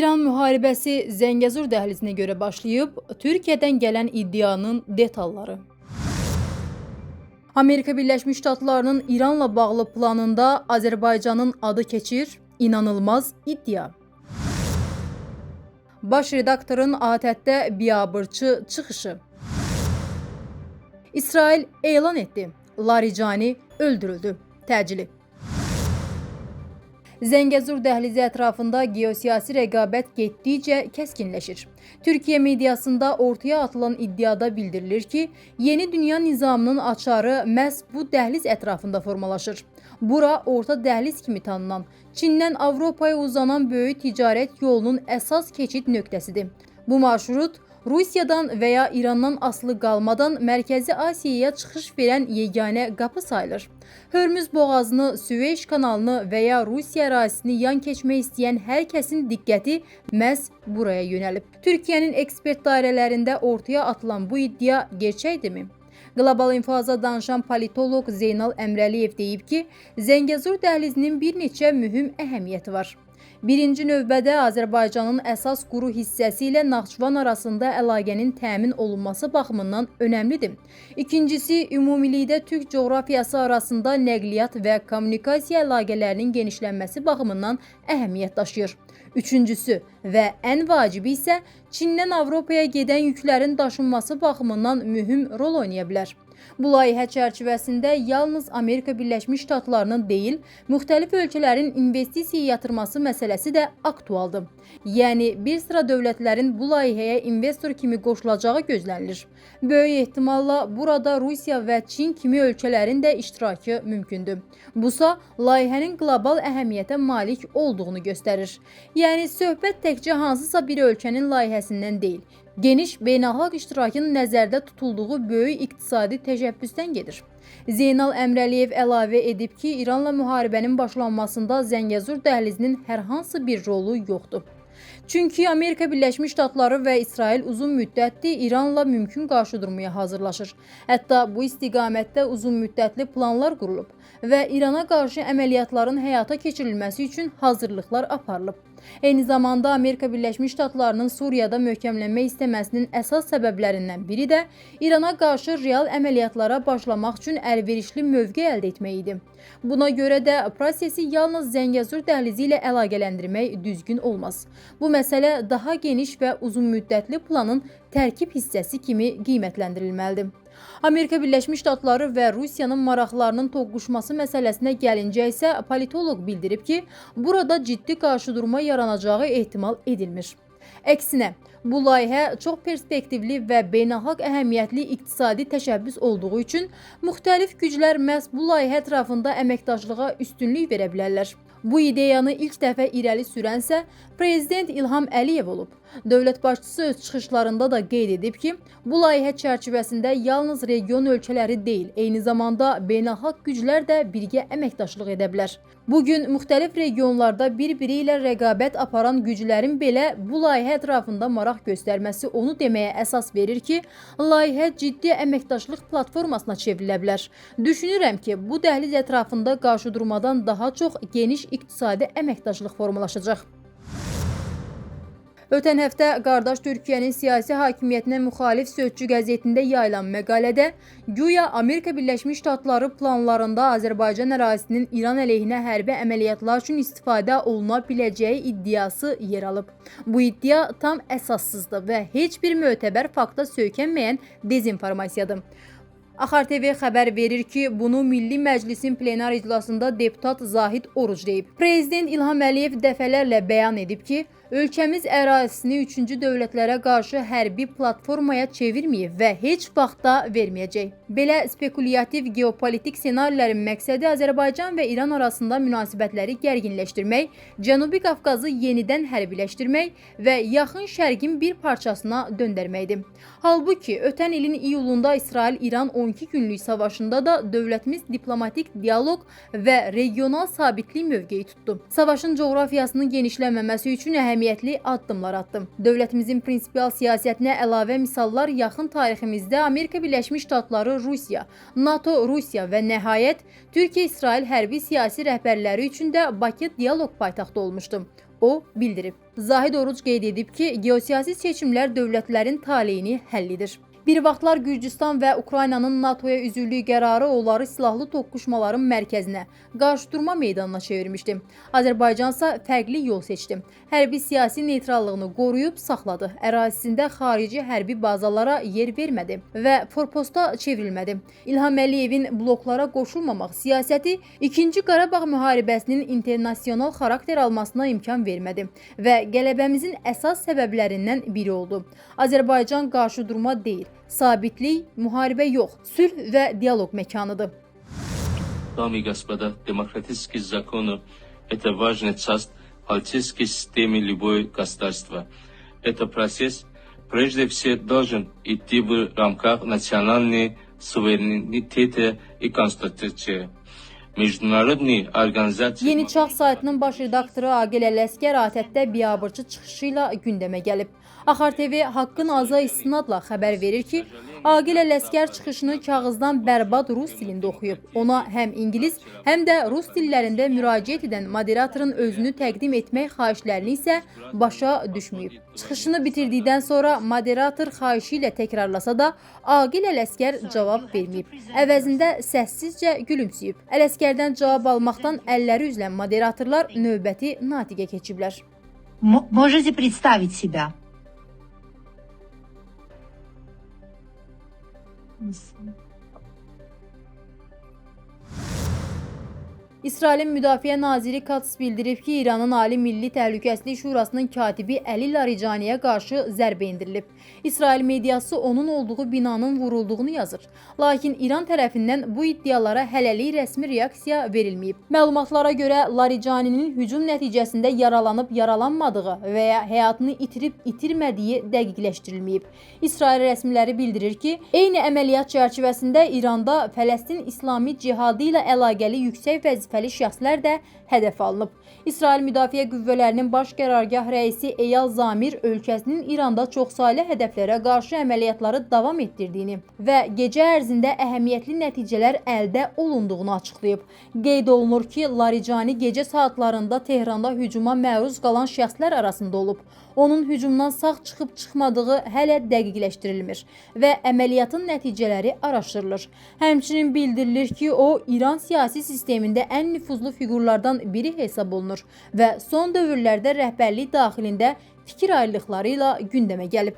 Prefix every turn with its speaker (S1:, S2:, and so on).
S1: İran müharibəsi Zəngəzur dəhlizinə görə başlayıb, Türkiyədən gələn iddianın detalları. Amerika Birləşmiş Ştatlarının İranla bağlı planında Azərbaycanın adı keçir, inanılmaz iddia. Baş redaktorun ATƏT-də biabırçı çıxışı. İsrail elan etdi, Larijani öldürüldü, təcili. Zəngəzur dəhlizi ətrafında geosiyasi rəqabət getdikcə kəskinləşir. Türkiyə mediasında ortaya atılan iddiada bildirilir ki, yeni dünya nizamının açarı məhz bu dəhliz ətrafında formalaşır. Bura orta dəhliz kimi tanınan, Çindən Avropaya uzanan böyük ticarət yolunun əsas keçid nöqtəsidir. Bu marşrut Rusiyadan və ya İrandan asılı qalmadan Mərkəzi Asiyaya çıxış verən yeganə qapı sayılır. Hörmüz boğazını, Süveyş kanalını və ya Rusiya ərazisini yan keçmək istəyən hər kəsin diqqəti məhz buraya yönəlib. Türkiyənin ekspert dairələrində ortaya atılan bu iddia gerçəkdirmi? Qlobal İnfoza danışan politoloq Zeynal Əmrəliyev deyib ki, Zəngəzur dəhlizinin bir neçə mühüm əhəmiyyəti var. Birinci növbədə Azərbaycanın əsas quru hissəsi ilə Naxçıvan arasında əlaqənin təmin olunması baxımından önəmlidir. İkincisi, ümumilikdə Türk coğrafiyası arasında nəqliyyat və kommunikasiya əlaqələrinin genişlənməsi baxımından əhəmiyyət daşıyır. Üçüncüsü və ən vacibi isə Çindən Avropaya gedən yüklərin daşınması baxımından mühüm rol oynaya bilər. Bu layihə çərçivəsində yalnız Amerika Birləşmiş Ştatlarının deyil, müxtəlif ölkələrin investisiya yatırması məsələsi də aktualdır. Yəni, bir sıra dövlətlərin bu layihəyə investor kimi qoşulacağı gözlənilir. Böyük ehtimalla burada Rusiya və Çin kimi ölkələrin də iştirakı mümkündür. Busa, layihənin qlobal əhəmiyyətə malik olduğunu göstərir. Yəni, söhbət təkcə hansısa bir ölkənin layihəsindən deyil, geniş beynəlxalq iştirakın nəzərdə tutulduğu böyük iqtisadi təşəbbüsdən gedir. Zeynal Əmrəliyev əlavə edib ki, İranla müharibənin başlanmasında Zəngəzur dəhlizinin hər hansı bir rolu yoxdur. Çünki Amerika Birləşmiş Ştatları və İsrail uzun müddətdir İranla mümkün qarşıdurmaya hazırlaşır. Hətta bu istiqamətdə uzun müddətli planlar qurulub və İrana qarşı əməliyyatların həyata keçirilməsi üçün hazırlıqlar aparılıb. Eyni zamanda Amerika Birləşmiş Ştatlarının Suriyada möhkəmlənmək istəməsinin əsas səbəblərindən biri də İrana qarşı real əməliyyatlara başlamaq üçün əlverişli mövqe əldə etmək idi. Buna görə də prosesi yalnız Zəngəzur dəhlizi ilə əlaqələndirmək düzgün olmaz. Bu məsələ daha geniş və uzun müddətli planın tərkib hissəsi kimi qiymətləndirilməlidir. Amerika Birləşmiş Ştatları və Rusiyanın maraqlarının toqquşması məsələsinə gəlincə isə politoloq bildirib ki, burada ciddi qarşıdurma yaranacağı ehtimal edilmir. Əksinə, bu layihə çox perspektivli və beynəlxalq əhəmiyyətli iqtisadi təşəbbüs olduğu üçün müxtəlif güclər məhz bu layihə ətrafında əməkdaşlığa üstünlük verə bilərlər. Bu ideyanı ilk dəfə irəli sürənsə Prezident İlham Əliyev olub. Dövlət başçısı öz çıxışlarında da qeyd edib ki, bu layihə çərçivəsində yalnız region ölkələri deyil, eyni zamanda beynəlxalq güclər də birgə əməkdaşlıq edə bilər. Bugün müxtəlif regionlarda bir-biri ilə rəqabət aparan güclərin belə bu layihə ətrafında maraq göstərməsi onu deməyə əsas verir ki, layihə ciddi əməkdaşlıq platformasına çevrilə bilər. Düşünürəm ki, bu dəhliz ətrafında qarşıdurmadan daha çox geniş iqtisadi əməkdaşlıq formalaşacaq. Ötən həftə qardaş Türkiyənin siyasi hakimiyyətinə müxalif Sözcü qəzetində yayılan məqalədə güya Amerika Birləşmiş Ştatları planlarında Azərbaycan ərazisinin İran əleyhinə hərbi əməliyyatlar üçün istifadə oluna biləcəyi iddiası yer alıb. Bu iddia tam əsassızdır və heç bir mötəbər fakta söykənməyən dezinformasiyadır. Axar TV xəbər verir ki, bunu Milli Məclisin plenar iclasında deputat Zahid Oruc deyib. Prezident İlham Əliyev dəfələrlə bəyan edib ki, ölkəmiz ərazisini üçüncü dövlətlərə qarşı hərbi platformaya çevirməyib və heç vaxt da verməyəcək. Belə spekulyativ geopolitik senarilərin məqsədi Azərbaycan və İran arasında münasibətləri gərginləşdirmək, Cənubi Qafqazı yenidən hərbiləşdirmək və Yaxın Şərqin bir parçasına döndərməkdir. Halbuki, ötən ilin iyulunda İsrail-İran 12 günlük savaşında da dövlətimiz diplomatik dialoq və regional sabitlik mövqeyi tutdu. Savaşın coğrafiyasının genişlənməməsi üçün əhəmiyyətli addımlar atdı. Dövlətimizin prinsipial siyasətinə əlavə misallar yaxın tariximizdə Amerika Birləşmiş Ştatları, Rusiya, NATO, Rusiya və nəhayət Türkiyə-İsrail hərbi siyasi rəhbərləri üçün də Bakı dialoq paytaxtı olmuşdu. o bildirib. Zahid Oruc qeyd edib ki, geosiyasi seçimlər dövlətlərin taleyini həll edir. Bir vaxtlar Gürcüstan və Ukraynanın NATOya üzvlüyü qərarı onları silahlı toqquşmaların mərkəzinə, qarşıdurma meydanına çevirmişdi. Azərbaycan isə fərqli yol seçdi. Hərbi siyasi neytrallığını qoruyub saxladı. Ərazisində xarici hərbi bazalara yer vermədi və forposta çevrilmədi. İlham Əliyevin bloklara qoşulmamaq siyasəti 2-ci Qarabağ müharibəsinin internasional xarakter almasına imkan vermədi və qələbəmizin əsas səbəblərindən biri oldu. Azərbaycan qarşıdurma deyil, sabitlik, müharibə yox, sülh və dialoq məkanıdır.
S2: Дамы и господа, демократические законы – это важная часть политической системы любого государства. Этот процесс прежде всего должен идти в рамках национальной суверенитета и конституции. Международные организации...
S1: Yeni Çağ saytının baş redaktoru Aqil Ələsgər ATƏT-də biabırçı çıxışı ilə gündəmə gəlib. Axar TV Haqqın Aza istinadla xəbər verir ki, Aqil Ələsgər çıxışını kağızdan bərbad rus dilində oxuyub. Ona həm ingilis, həm də rus dillərində müraciət edən moderatorun özünü təqdim etmək xahişlərini isə başa düşməyib. Çıxışını bitirdikdən sonra moderator xahişi ilə təkrarlasa da Aqil Ələsgər cavab verməyib. Əvəzində səssizcə gülümsüyüb. Ələsgərdən cavab almaqdan əlləri üzlən moderatorlar növbəti natiqə keçiblər.
S3: Можете представить себя?
S1: İsrailin Müdafiə naziri Katz bildirib ki, İranın Ali Milli Təhlükəsizlik Şurasının katibi Əli Larijaniyə qarşı zərbə indirilib. İsrail mediası onun olduğu binanın vurulduğunu yazır. Lakin İran tərəfindən bu iddialara hələlik rəsmi reaksiya verilməyib. Məlumatlara görə Laricaninin hücum nəticəsində yaralanıb yaralanmadığı və ya həyatını itirib itirmədiyi dəqiqləşdirilməyib. İsrail rəsmiləri bildirir ki, eyni əməliyyat çərçivəsində İranda Fələstin İslami cihadı ilə əlaqəli yüksək vəzifəli şəxslər də hədəf alınıb. İsrail Müdafiə Qüvvələrinin baş qərargah rəisi Eyal Zamir ölkəsinin İranda çoxsaylı hədəflərə qarşı əməliyyatları davam etdirdiyini və gecə ərzində əhəmiyyətli nəticələr əldə olunduğunu açıqlayıb. Qeyd olunur ki, Larijani gecə saatlarında Tehranda hücuma məruz qalan şəxslər arasında olub. Onun hücumdan sağ çıxıb çıxmadığı hələ dəqiqləşdirilmir və əməliyyatın nəticələri araşdırılır. Həmçinin bildirilir ki, o İran siyasi sistemində ən nüfuzlu fiqurlardan biri hesab olunur və son dövrlərdə rəhbərlik daxilində fikir ayrılıqları ilə gündəmə gəlib.